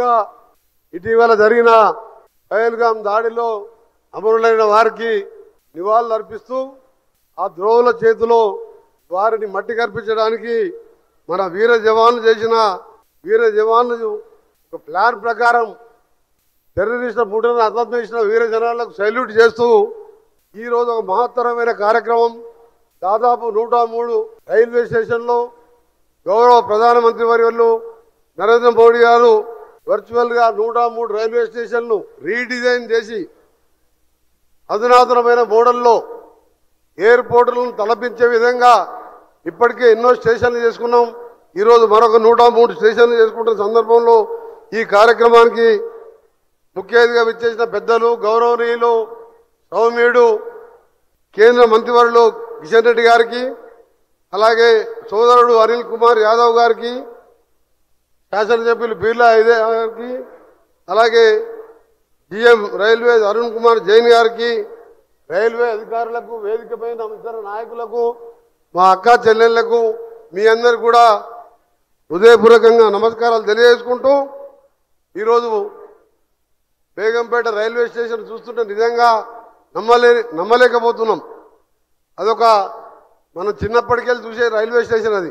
ముందుగా ఇటీవల జరిగిన పహల్గాం దాడిలో అమరులైన వారికి నివాళులు అర్పిస్తూ ఆ ద్రోహుల చేతిలో వారిని మట్టి కర్పించడానికి మన వీర జవాన్లు చేసిన వీర జవాన్లు ఒక ప్లాన్ ప్రకారం టెర్రరిస్టుల ముఠను హతం చేసిన వీర జవాన్లకు సల్యూట్ చేస్తూ ఈరోజు ఒక మహత్తరమైన కార్యక్రమం దాదాపు 103 రైల్వే స్టేషన్లో గౌరవ ప్రధానమంత్రి వర్యులు నరేంద్ర మోడీ గారు వర్చువల్గా 103 రైల్వే స్టేషన్లు రీడిజైన్ చేసి అధునాతనమైన మోడల్లో ఎయిర్పోర్టులను తలపించే విధంగా ఇప్పటికే ఎన్నో స్టేషన్లు చేసుకున్నాం. ఈరోజు మరొక 103 స్టేషన్లు చేసుకుంటున్న సందర్భంలో ఈ కార్యక్రమానికి ముఖ్య అతిథిగా విచ్చేసిన పెద్దలు గౌరవనీయులు సౌమ్యుడు కేంద్ర మంత్రివర్యులు కిషన్ రెడ్డి గారికి, అలాగే సోదరుడు అనిల్ కుమార్ యాదవ్ గారికి, శాసనసభ్యులు బిర్లా ఐదే గారికి, అలాగే జిఎం రైల్వే అరుణ్ కుమార్ జైన్ గారికి, రైల్వే అధికారులకు, వేదిక పైన ఇతర నాయకులకు, మా అక్క చెల్లెళ్లకు మీ అందరు కూడా హృదయపూర్వకంగా నమస్కారాలు తెలియజేసుకుంటూ ఈరోజు బేగంపేట రైల్వే స్టేషన్ చూస్తుంటే నిజంగా నమ్మలేకపోతున్నాం. అదొక మనం చిన్నప్పటికెళ్ళి చూసే రైల్వే స్టేషన్ అది.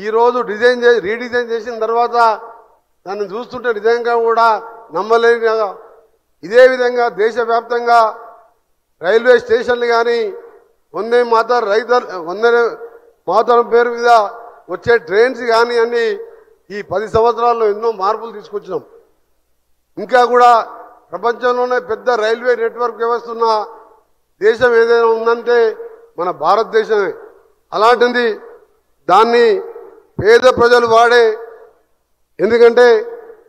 ఈరోజు రీడిజైన్ చేసిన తర్వాత దాన్ని చూస్తుంటే నిజంగా కూడా నమ్మలేని. ఇదే విధంగా దేశవ్యాప్తంగా రైల్వే స్టేషన్లు కానీ వందే మాతరం పేరు మీద వచ్చే ట్రైన్స్ కానీ అన్ని ఈ 10 సంవత్సరాల్లో ఎన్నో మార్పులు తీసుకొచ్చినాం. ఇంకా కూడా ప్రపంచంలోనే పెద్ద రైల్వే నెట్వర్క్ వ్యవస్థ ఉన్న దేశం ఏదైనా ఉందంటే మన భారతదేశమే. అలాంటిది దాన్ని పేద ప్రజలు వాడే, ఎందుకంటే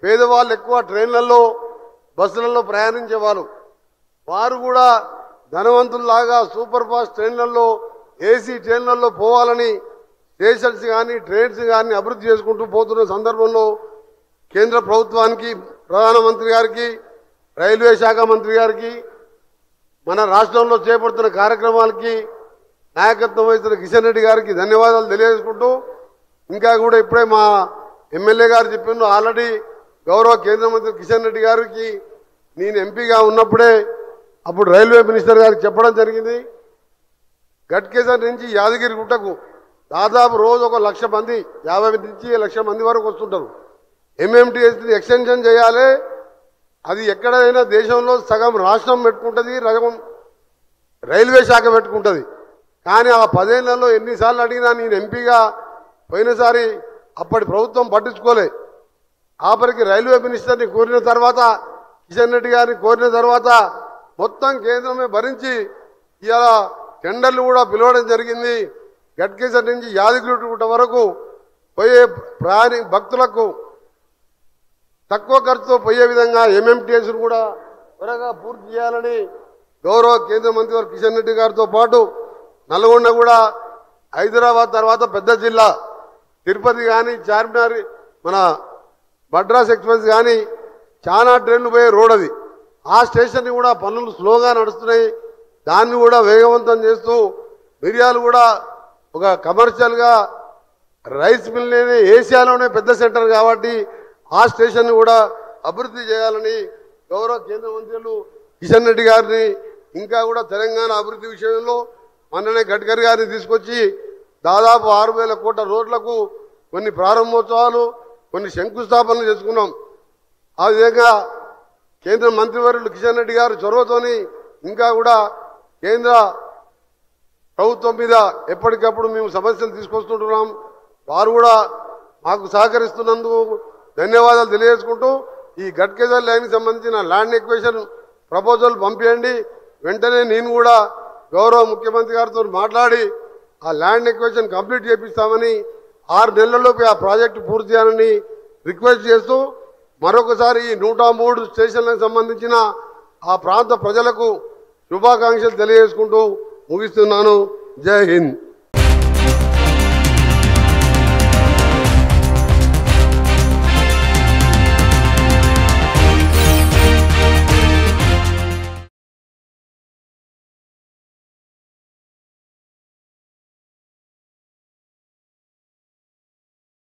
పేదవాళ్ళు ఎక్కువ ట్రైన్లలో బస్సులలో ప్రయాణించేవాళ్ళు, వారు కూడా ధనవంతుల్లాగా సూపర్ ఫాస్ట్ ట్రైన్లలో ఏసీ ట్రైన్లలో పోవాలని స్టేషన్స్ కానీ ట్రైన్స్ కానీ అభివృద్ధి చేసుకుంటూ పోతున్న సందర్భంలో కేంద్ర ప్రభుత్వానికి, ప్రధానమంత్రి గారికి, రైల్వే శాఖ మంత్రి గారికి, మన రాష్ట్రంలో చేపడుతున్న కార్యక్రమాలకి నాయకత్వం వహిస్తున్న కిషన్ రెడ్డి గారికి ధన్యవాదాలు తెలియజేసుకుంటూ, ఇంకా కూడా ఇప్పుడే మా ఎమ్మెల్యే గారు చెప్పిండ్రు, ఆల్రెడీ గౌరవ కేంద్ర మంత్రి కిషన్ రెడ్డి గారికి నేను ఎంపీగా ఉన్నప్పుడే అప్పుడు రైల్వే మినిస్టర్ గారికి చెప్పడం జరిగింది. గట్కేసర్ నుంచి యాదగిరి గుట్టకు దాదాపు రోజు 1,00,000 మంది, 50 నుంచి 1,00,000 మంది వరకు వస్తుంటారు. ఎంఎంటీఎస్ని ఎక్స్టెన్షన్ చేయాలి. అది ఎక్కడైనా దేశంలో సగం రాష్ట్రం పెట్టుకుంటుంది, సగం రైల్వే శాఖ పెట్టుకుంటుంది. కానీ ఆ 10 ఏళ్లలో ఎన్నిసార్లు అడిగినా నేను ఎంపీగా పోయినసారి అప్పటి ప్రభుత్వం పట్టించుకోలే. ఆఖరికి రైల్వే మినిస్టర్ని కోరిన తర్వాత, కిషన్ రెడ్డి గారిని కోరిన తర్వాత మొత్తం కేంద్రమే భరించి ఇవాళ టెండర్లు కూడా పిలవడం జరిగింది. గట్కేసర్ నుంచి యాదగిరిగుట్ట వరకు పోయే భక్తులకు తక్కువ ఖర్చుతో పోయే విధంగా ఎంఎంటీఎస్ను కూడా త్వరగా పూర్తి చేయాలని గౌరవ కేంద్ర మంత్రి వారు కిషన్ రెడ్డి గారితో పాటు నల్గొండ కూడా హైదరాబాద్ తర్వాత పెద్ద జిల్లా తిరుపతి కానీ చార్మినార్ మన మద్రాస్ ఎక్స్ప్రెస్ కానీ చాలా ట్రైన్లు పోయే రోడ్ అది. ఆ స్టేషన్ని కూడా పనులు స్లోగా నడుస్తున్నాయి. దాన్ని కూడా వేగవంతం చేస్తూ మిర్యాలు కూడా ఒక కమర్షియల్గా రైస్ మిల్ లేని ఏషియాలోనే పెద్ద సెంటర్ కాబట్టి ఆ స్టేషన్ కూడా అభివృద్ధి చేయాలని గౌరవ కేంద్ర మంత్రులు కిషన్ రెడ్డి గారిని, ఇంకా కూడా తెలంగాణ అభివృద్ధి విషయంలో మొన్ననే గడ్కరీ గారిని తీసుకొచ్చి దాదాపు 6,000 కోట్ల రోడ్లకు కొన్ని ప్రారంభోత్సవాలు, కొన్ని శంకుస్థాపనలు చేసుకున్నాం. ఆ విధంగా కేంద్ర మంత్రివర్యులు కిషన్ రెడ్డి గారు చొరవతోని ఇంకా కూడా కేంద్ర ప్రభుత్వం మీద ఎప్పటికప్పుడు మేము సమస్యలు తీసుకొస్తుంటున్నాం. వారు కూడా మాకు సహకరిస్తున్నందుకు ధన్యవాదాలు తెలియజేసుకుంటూ ఈ గట్కేసర్ లైన్కి సంబంధించిన ల్యాండ్ ఎక్వేషన్ ప్రపోజల్ పంపించండి. వెంటనే నేను కూడా గౌరవ ముఖ్యమంత్రి గారితో మాట్లాడి ఆ ల్యాండ్ ఎక్వేషన్ కంప్లీట్ చేపిస్తామని, 6 నెలల్లోపు ఆ ప్రాజెక్టు పూర్తి చేయాలని రిక్వెస్ట్ చేస్తూ మరొకసారి ఈ 103 స్టేషన్లకు సంబంధించిన ఆ ప్రాంత ప్రజలకు శుభాకాంక్షలు తెలియజేసుకుంటూ ముగిస్తున్నాను. జై హింద్.